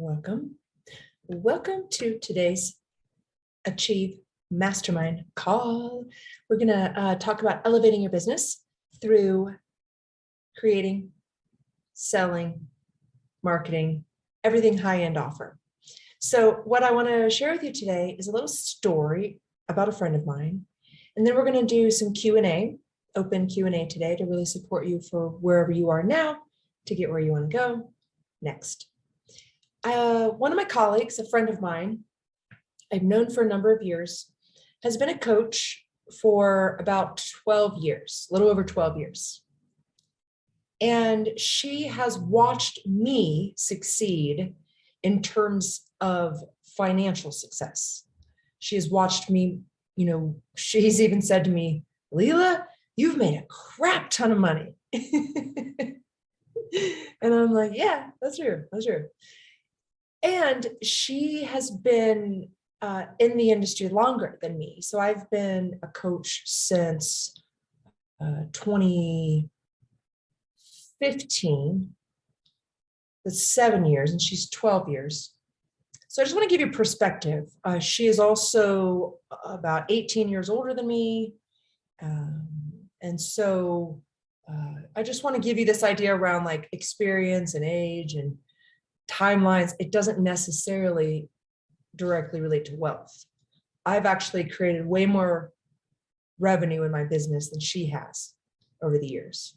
Welcome. Welcome to today's Achieve Mastermind call. We're going to talk about elevating your business through creating, selling, marketing, everything high-end offer. So what I want to share with you today is a little story about a friend of mine. And then we're going to do some Q&A, open Q&A today to really support you for wherever you are now to get where you want to go next. One of my colleagues, a friend of mine, I've known for a number of years, has been a coach for about 12 years, a little over 12 years. And she has watched me succeed in terms of financial success. She has watched me, she's even said to me, Lila, you've made a crap ton of money. And I'm like, yeah, that's true. And she has been in the industry longer than me. So I've been a coach since 2015. That's 7 years, and she's 12 years. So I just want to give you perspective. She is also about 18 years older than me. And so I just want to give you this idea around like experience and age and timelines. It doesn't necessarily directly relate to wealth. I've actually created way more revenue in my business than she has over the years.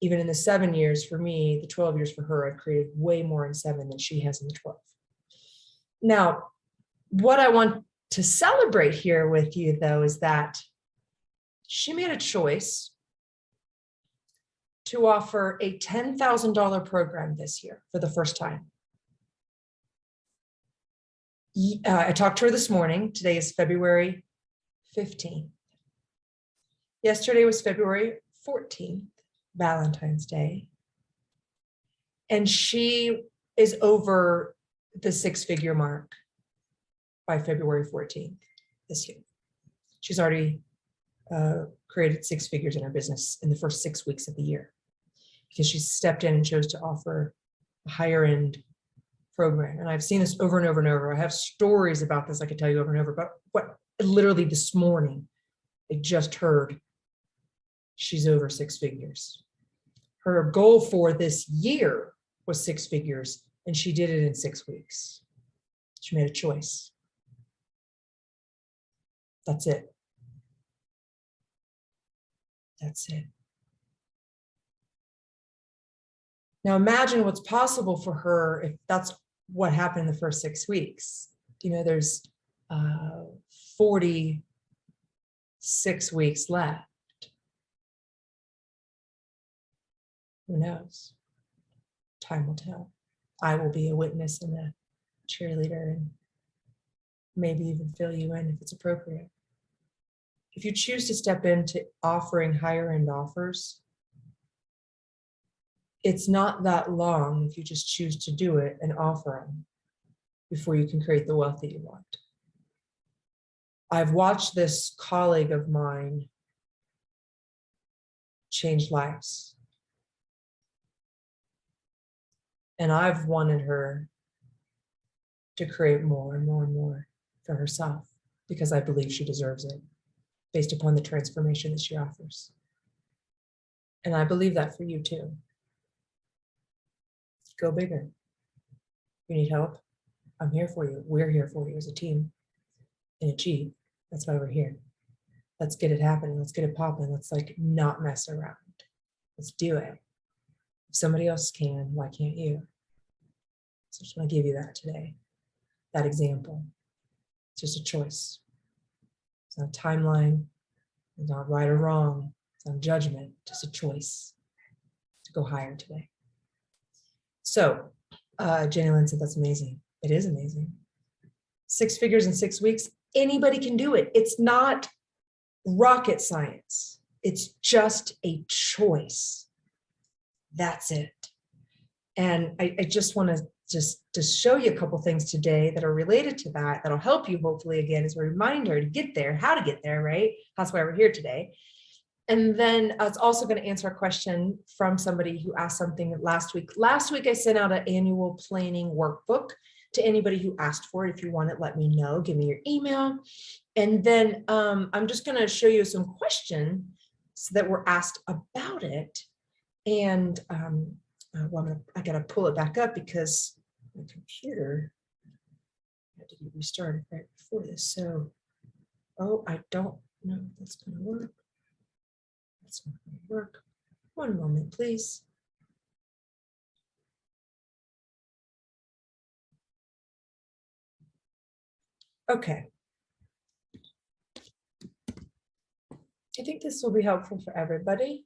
Even in the 7 years for me, the 12 years for her, I've created way more in 7 than she has in the 12. Now, what I want to celebrate here with you, though, is that she made a choice to offer a $10,000 program this year for the first time. I talked to her this morning. Today is February 15th. Yesterday was February 14th, Valentine's Day. And she is over the six-figure mark by February 14th this year. She's already created six figures in her business in the first 6 weeks of the year because she stepped in and chose to offer a higher end program. And I've seen this over and over and over. I have stories about this I could tell you over and over, but what literally this morning, I just heard she's over six figures. Her goal for this year was six figures, and she did it in 6 weeks. She made a choice. That's it. That's it. Now imagine what's possible for her if that's what happened in the first 6 weeks. There's 46 weeks left. Who knows? Time will tell. I will be a witness and a cheerleader and maybe even fill you in if it's appropriate. If you choose to step into offering higher end offers, it's not that long if you just choose to do it and offer them before you can create the wealth that you want. I've watched this colleague of mine change lives. And I've wanted her to create more and more and more for herself because I believe she deserves it based upon the transformation that she offers. And I believe that for you too. Go bigger. You need help? I'm here for you. We're here for you as a team. And Achieve. That's why we're here. Let's get it happening. Let's get it popping. Let's not mess around. Let's do it. If somebody else can, why can't you? So I just want to give you that today. That example. It's just a choice. It's not a timeline. It's not right or wrong. It's not judgment. Just a choice to go higher today. So Jenny Lynn said, that's amazing. It is amazing. 6 figures in 6 weeks. Anybody can do it. It's not rocket science. It's just a choice. That's it. And I just want to just show you a couple things today that are related to that, that'll help you hopefully again as a reminder to get there, how to get there, right? That's why we're here today. And then it's also going to answer a question from somebody who asked something last week. Last week, I sent out an annual planning workbook to anybody who asked for it. If you want it, let me know. Give me your email. And then I'm just going to show you some questions that were asked about it. And well, I got to pull it back up because my computer had to be restarted right before this. So, oh, I don't know if that's going to work. That's not going to work. One moment, please. Okay. I think this will be helpful for everybody.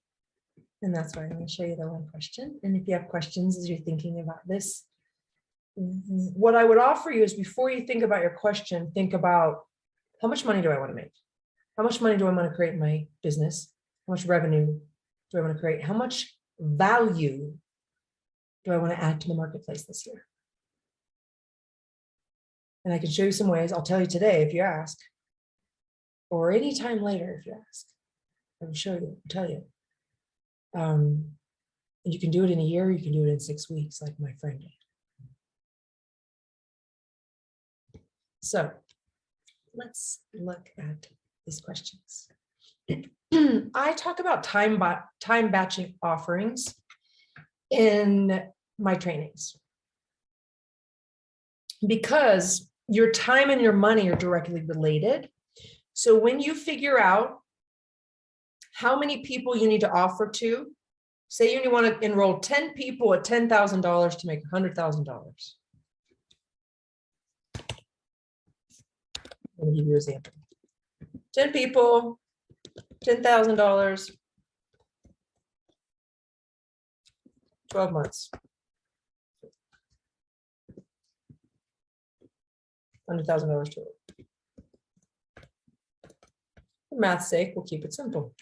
And that's why I'm going to show you the one question. And if you have questions as you're thinking about this, what I would offer you is before you think about your question, think about how much money do I want to make? How much money do I want to create in my business? How much revenue do I want to create? How much value do I want to add to the marketplace this year? And I can show you some ways. I'll tell you today if you ask, or anytime later if you ask. I will show you, tell you. And you can do it in a year, you can do it in 6 weeks, like my friend did. So let's look at these questions. I talk about time batching offerings in my trainings because your time and your money are directly related. So when you figure out how many people you need to offer to, say you want to enroll 10 people at $10,000 to make $100,000. Let me give you an example. 10 people, $10,000, 12 months. $100,000 total. For math's sake, we'll keep it simple.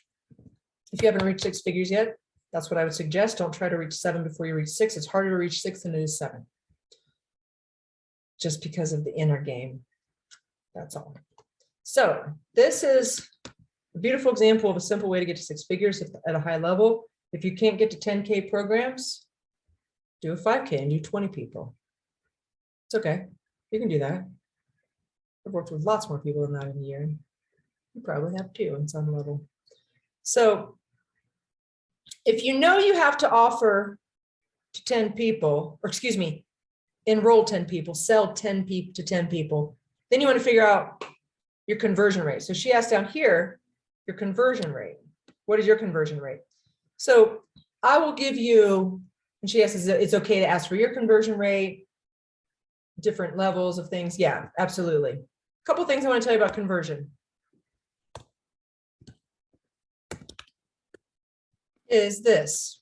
If you haven't reached 6 figures yet, that's what I would suggest. Don't try to reach 7 before you reach 6. It's harder to reach 6 than it is 7. Just because of the inner game. That's all. So this is a beautiful example of a simple way to get to 6 figures at a high level. If you can't get to 10K programs, do a 5K and do 20 people. It's okay. You can do that. I've worked with lots more people than that in a year. You probably have too on some level. So if you know you have to offer to 10 people, or excuse me, enroll 10 people, sell 10 people to 10 people, then you want to figure out your conversion rate. So she asked down here, your conversion rate. What is your conversion rate? So I will give you, and she asks, it's okay to ask for your conversion rate, different levels of things. Yeah, absolutely. A couple things I want to tell you about conversion. Is this.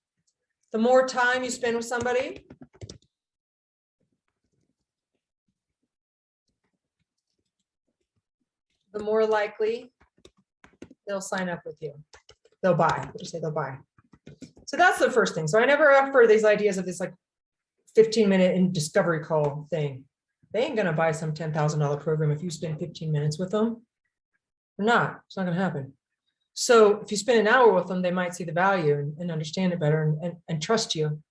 The more time you spend with somebody, the more likely they'll sign up with you. They'll buy. What do you say? They'll buy. So that's the first thing. So I never offer these ideas of this like 15-minute discovery call thing. They ain't gonna buy some $10,000 program if you spend 15 minutes with them. They're not. It's not gonna happen. So if you spend an hour with them, they might see the value and understand it better and trust you.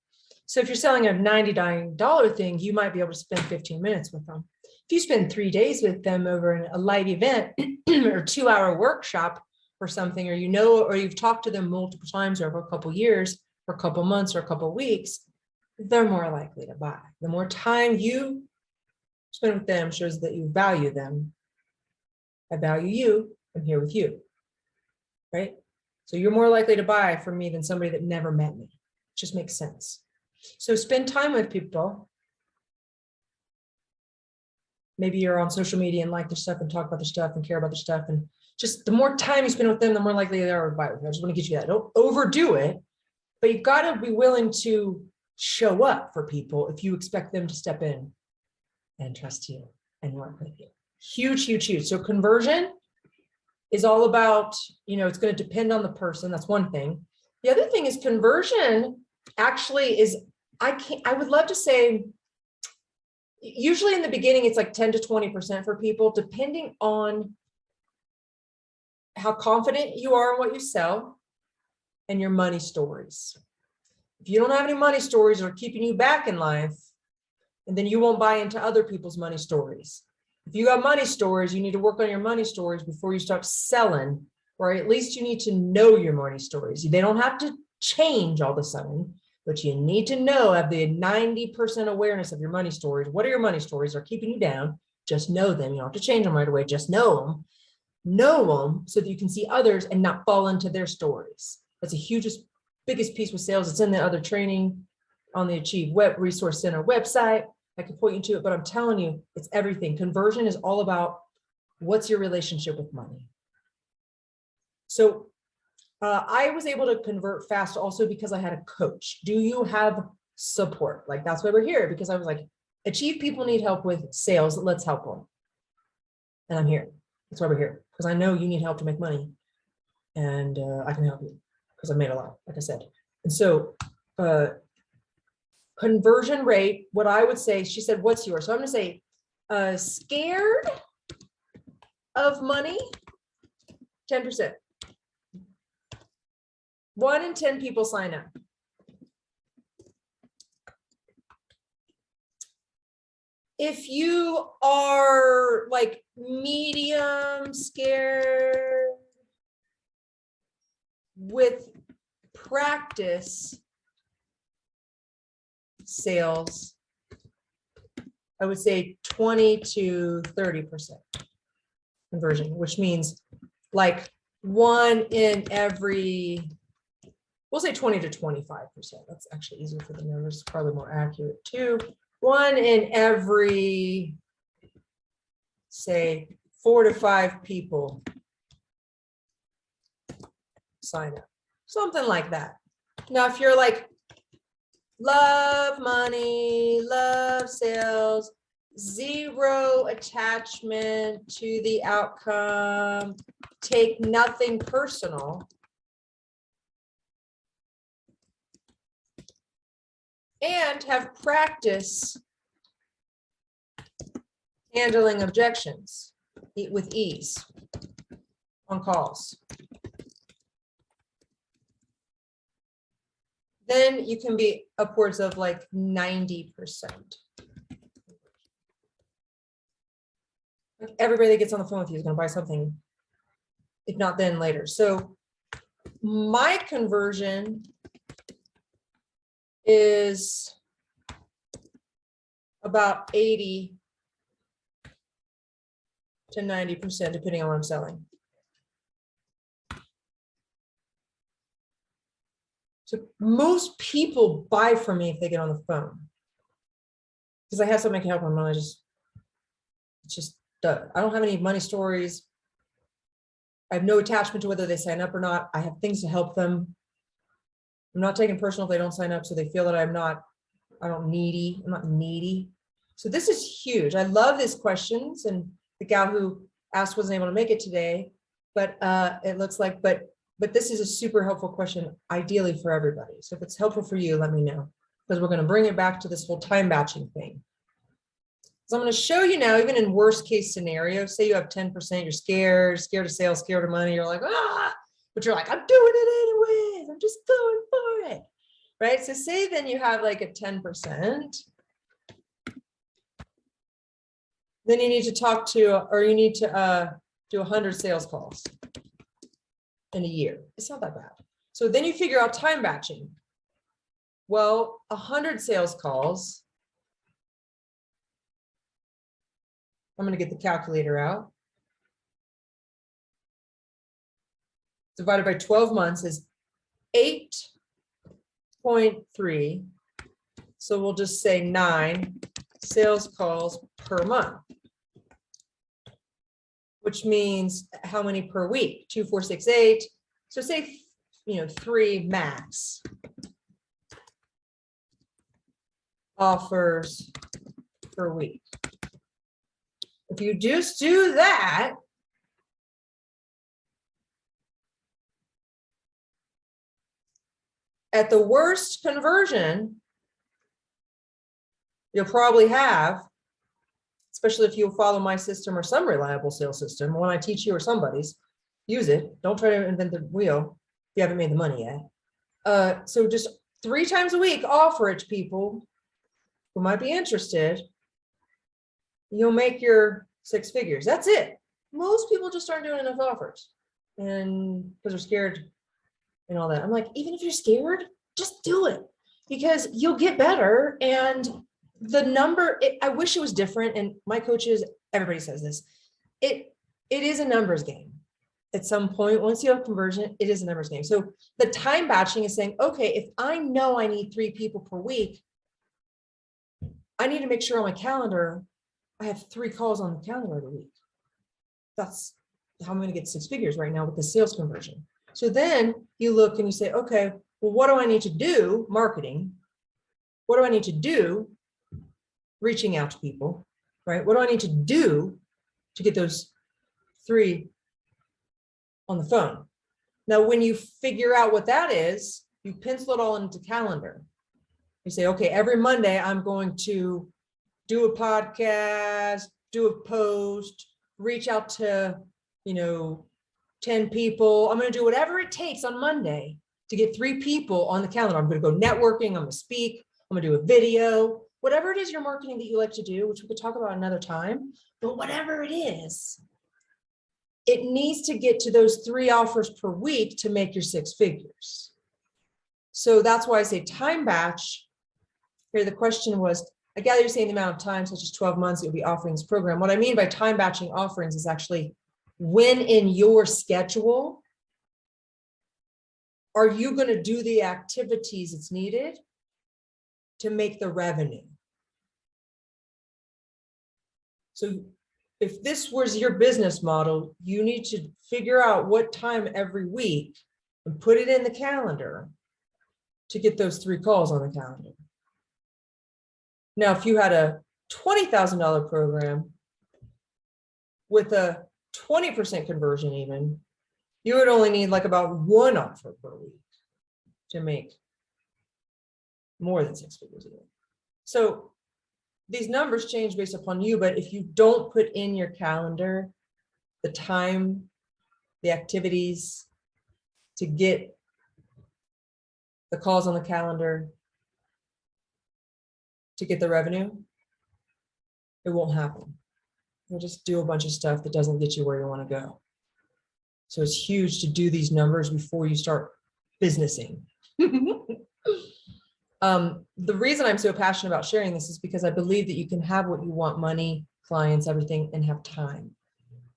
So if you're selling a $99 thing, you might be able to spend 15 minutes with them. If you spend 3 days with them over a live event or 2-hour workshop or something, or or you've talked to them multiple times over a couple years or a couple months or a couple weeks, they're more likely to buy. The more time you spend with them shows that you value them. I value you. I'm here with you. Right? So you're more likely to buy from me than somebody that never met me. It just makes sense. So spend time with people. Maybe you're on social media and like their stuff and talk about their stuff and care about their stuff. And just the more time you spend with them, the more likely they are to buy with you. I just want to get you that. Don't overdo it, but you've got to be willing to show up for people if you expect them to step in and trust you and work with you. Huge, huge, huge. So conversion is all about, it's going to depend on the person. That's one thing. The other thing is conversion actually is, I would love to say, usually in the beginning, it's like 10 to 20% for people, depending on how confident you are in what you sell, and your money stories. If you don't have any money stories that are keeping you back in life, and then you won't buy into other people's money stories. If you got money stories, you need to work on your money stories before you start selling, or at least you need to know your money stories. They don't have to change all of a sudden, but you need to know, have the 90% awareness of your money stories. What are your money stories? They're keeping you down. Just know them. You don't have to change them right away. Just know them. Know them so that you can see others and not fall into their stories. That's the biggest piece with sales. It's in the other training on the Achieve Web Resource Center website. I can point you to it, but I'm telling you, it's everything. Conversion is all about what's your relationship with money. So I was able to convert fast also because I had a coach. Do you have support? Like, that's why we're here, because I was like, Achieve people need help with sales. Let's help them. And I'm here. That's why we're here, because I know you need help to make money, and I can help you because I've made a lot, like I said. And so conversion rate, what I would say, she said, what's yours? So I'm going to say scared of money, 10%. 1 in 10 people sign up. If you are like medium scared, with practice sales, I would say 20 to 30% conversion, which means like 1 in every, we'll say 20 to 25%. That's actually easier for the numbers, probably more accurate too. 1 in every, say, 4 to 5 people sign up, something like that. Now, if you're like, love money, love sales, 0 attachment to the outcome, take nothing personal, and have practice handling objections with ease on calls, then you can be upwards of like 90%. Everybody that gets on the phone with you is going to buy something, if not then later. So my conversion is about 80 to 90%, depending on what I'm selling. So most people buy from me if they get on the phone, because I have something I can help them. I just I don't have any money stories. I have no attachment to whether they sign up or not. I have things to help them. I'm not taking personal if they don't sign up, so they feel that I'm not needy. I'm not needy. So this is huge. I love these questions, and the gal who asked wasn't able to make it today, but it looks like, but this is a super helpful question, ideally for everybody. So if it's helpful for you, let me know, because we're going to bring it back to this whole time batching thing. So I'm going to show you now, even in worst case scenario, say you have 10%, you're scared of sales, scared of money, you're like, but you're like, I'm doing it anyways, I'm just going for it, right? So say then you have like a 10%, then you need to talk to, or you need to do 100 sales calls in a year. It's not that bad. So then you figure out time batching. Well, 100 sales calls, I'm going to get the calculator out. Divided by 12 months is 8.3. So we'll just say 9 sales calls per month, which means how many per week? 2, 4, 6, 8. So say, 3 max offers per week. If you just do that, at the worst conversion you'll probably have, especially if you follow my system or some reliable sales system, when I teach you or somebody's, use it. Don't try to invent the wheel if you haven't made the money yet. So just 3 times a week, offer it to people who might be interested. You'll make your 6 figures. That's it. Most people just aren't doing enough offers, and because they're scared and all that. I'm like, even if you're scared, just do it, because you'll get better. And the number, I wish it was different. And my coaches, everybody says this, it is a numbers game. At some point, once you have conversion, it is a numbers game. So the time batching is saying, okay, if I know I need 3 people per week, I need to make sure on my calendar, I have 3 calls on the calendar every week. That's how I'm going to get 6 figures right now with the sales conversion. So then you look and you say, okay, well, what do I need to do? Marketing. What do I need to do? Reaching out to people, right? What do I need to do to get those 3 on the phone? Now, when you figure out what that is, you pencil it all into calendar. You say, okay, every Monday I'm going to do a podcast, do a post, reach out to, 10 people. I'm going to do whatever it takes on Monday to get 3 people on the calendar. I'm going to go networking. I'm going to speak. I'm going to do a video, whatever it is your marketing that you like to do, which we could talk about another time, but whatever it is, it needs to get to those 3 offers per week to make your 6 figures. So that's why I say time batch. Here, the question was, I gather you're saying the amount of time, such as 12 months, you'll be offering this program. What I mean by time batching offerings is actually when in your schedule are you going to do the activities it's needed to make the revenue. So if this was your business model, you need to figure out what time every week and put it in the calendar to get those 3 calls on the calendar. Now, if you had a $20,000 program with a 20% conversion even, you would only need like about 1 offer per week to make more than 6 figures a year. So these numbers change based upon you, but if you don't put in your calendar the time, the activities to get the calls on the calendar, to get the revenue, it won't happen. You'll just do a bunch of stuff that doesn't get you where you want to go. So it's huge to do these numbers before you start businessing. The reason I'm so passionate about sharing this is because I believe that you can have what you want, money, clients, everything, and have time.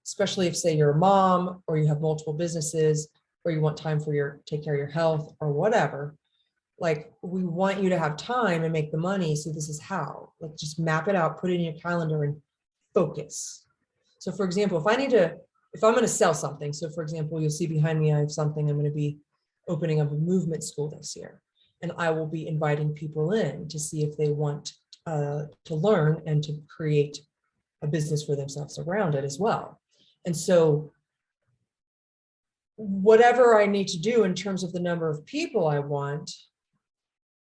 Especially if, say, you're a mom, or you have multiple businesses, or you want time for take care of your health or whatever. Like, we want you to have time and make the money. So this is how, like, just map it out, put it in your calendar and focus. So for example, if I'm going to sell something, so for example, you'll see behind me, I have something. I'm going to be opening up a movement school this year, and I will be inviting people in to see if they want to learn and to create a business for themselves around it as well. And so whatever I need to do in terms of the number of people I want,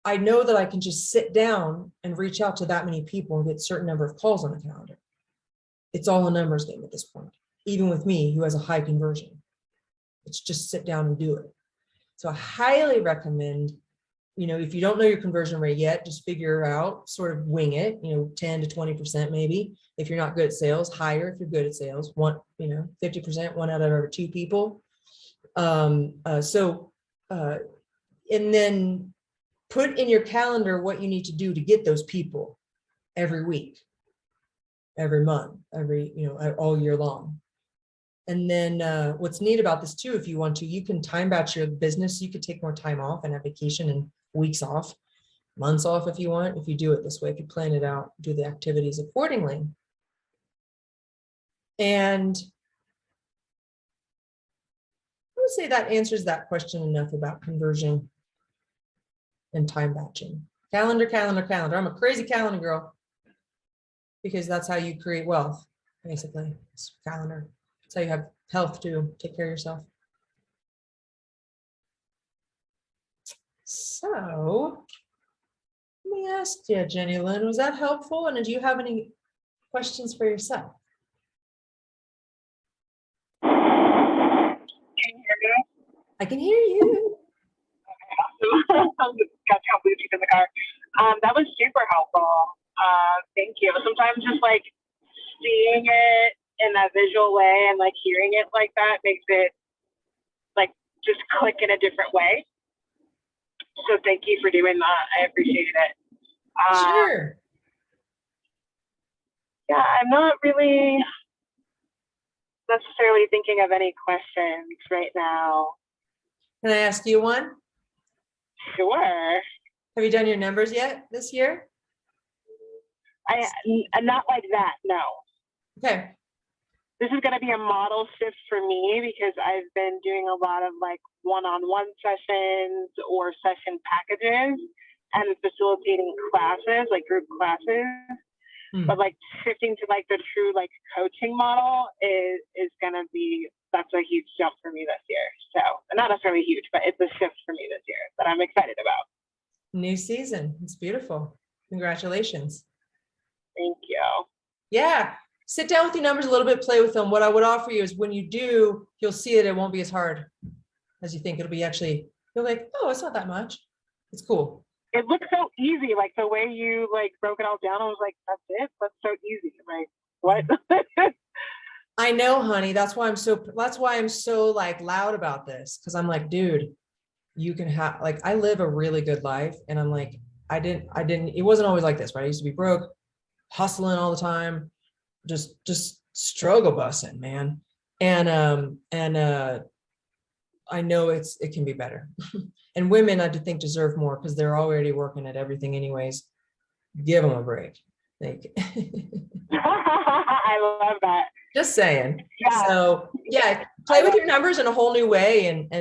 I know that I can just sit down and reach out to that many people and get a certain number of calls on the calendar. It's all a numbers game at this point, even with me, who has a high conversion. It's just sit down and do it. So I highly recommend, if you don't know your conversion rate yet, just figure out, sort of wing it, 10 to 20% maybe. If you're not good at sales, higher if you're good at sales. 50%, 1 out of every 2 people. And then put in your calendar what you need to do to get those people every week, every month, all year long. And then what's neat about this too, if you want to, you can time batch your business. You could take more time off and have vacation and weeks off, months off if you want, if you do it this way, if you plan it out, do the activities accordingly. And I would say that answers that question enough about conversion and time batching. Calendar, calendar, calendar. I'm a crazy calendar girl, because that's how you create wealth, basically. It's calendar. That's how you have health too. Take care of yourself. So let me ask you, Jenny Lynn, was that helpful? And do you have any questions for yourself? Can you hear me? I can hear you. Got you Bluetooth in the car. That was super helpful. Thank you. Sometimes just like seeing it in that visual way and like hearing it like that makes it like just click in a different way. So thank you for doing that. I appreciate it. Sure. Yeah, I'm not really necessarily thinking of any questions right now. Can I ask you one? Sure. Have you done your numbers yet this year? I'm not like that, no. Okay. This is going to be a model shift for me because I've been doing a lot of like one-on-one sessions or session packages and facilitating classes, like group classes. But like shifting to like the true like coaching model is going to be, that's a huge jump for me this year. So not necessarily huge, but it's a shift for me this year that I'm excited about. New season. It's beautiful. Congratulations. Thank you. Yeah. Sit down with your numbers a little bit, play with them. What I would offer you is when you do, you'll see it won't be as hard as you think. It'll be actually, you're like, oh, it's not that much. It's cool. It looks so easy, like the way you like broke it all down. I was like, that's it. That's so easy. Like, what? I know, honey. That's why I'm so like loud about this. Cause I'm like, dude, you can have, like, I live a really good life. And I'm like, it wasn't always like this, right? I used to be broke, hustling all the time, just struggle busting, man. And I know it can be better. And women, I think, deserve more because they're already working at everything anyways. Give them a break. Like, I love that. just saying. Yeah. So yeah, play with your numbers in a whole new way and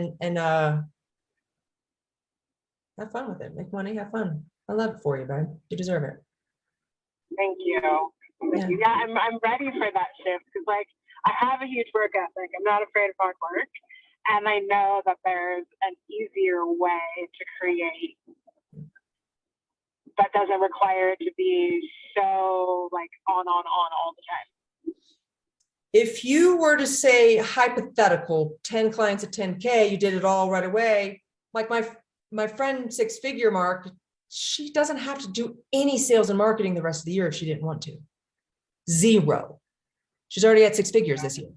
have fun with it. Make money, have fun. I love it for you, babe. You deserve it. Thank you. Yeah, I'm ready for that shift because like I have a huge work ethic. I'm not afraid of hard work. And I know that there's an easier way to create that doesn't require it to be so like on all the time. If you were to say hypothetical 10 clients at 10K, you did it all right away. Like my friend 6-figure Mark, she doesn't have to do any sales and marketing the rest of the year if she didn't want to. 0. She's already at 6 figures this year.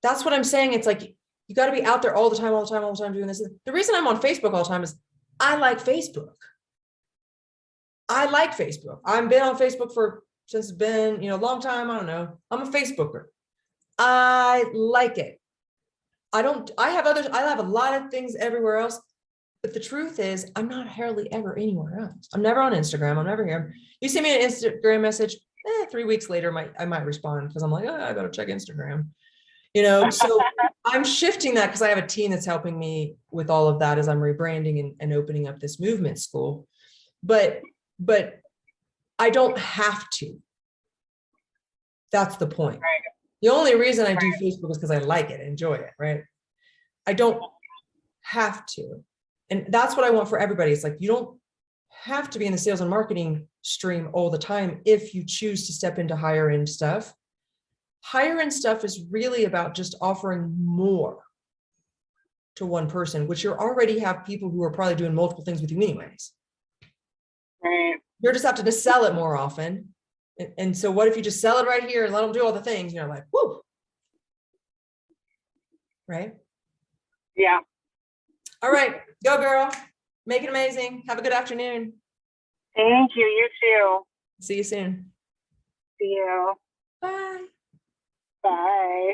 That's what I'm saying. It's like, you got to be out there all the time doing this. The reason I'm on Facebook all the time is I like Facebook. I've been on Facebook since it's been, a long time. I don't know. I'm a Facebooker. I like it. I have a lot of things everywhere else, but the truth is I'm not hardly ever anywhere else. I'm never on Instagram. I'm never here. You send me an Instagram message, 3 weeks later, I might respond because I'm like, I better check Instagram. So I'm shifting that because I have a team that's helping me with all of that as I'm rebranding and opening up this movement school. But I don't have to. That's the point. Right. The only reason I do Facebook is because I like it, enjoy it, right? I don't have to. And that's what I want for everybody. It's like, you don't have to be in the sales and marketing stream all the time if you choose to step into higher end stuff. Higher end stuff is really about just offering more to one person, which you already have people who are probably doing multiple things with you anyways. Right. You just have to just sell it more often. And so what if you just sell it right here and let them do all the things, like, whoo. Right? Yeah. All right, go girl. Make it amazing. Have a good afternoon. Thank you. You too. See you soon. See you. Bye. Bye.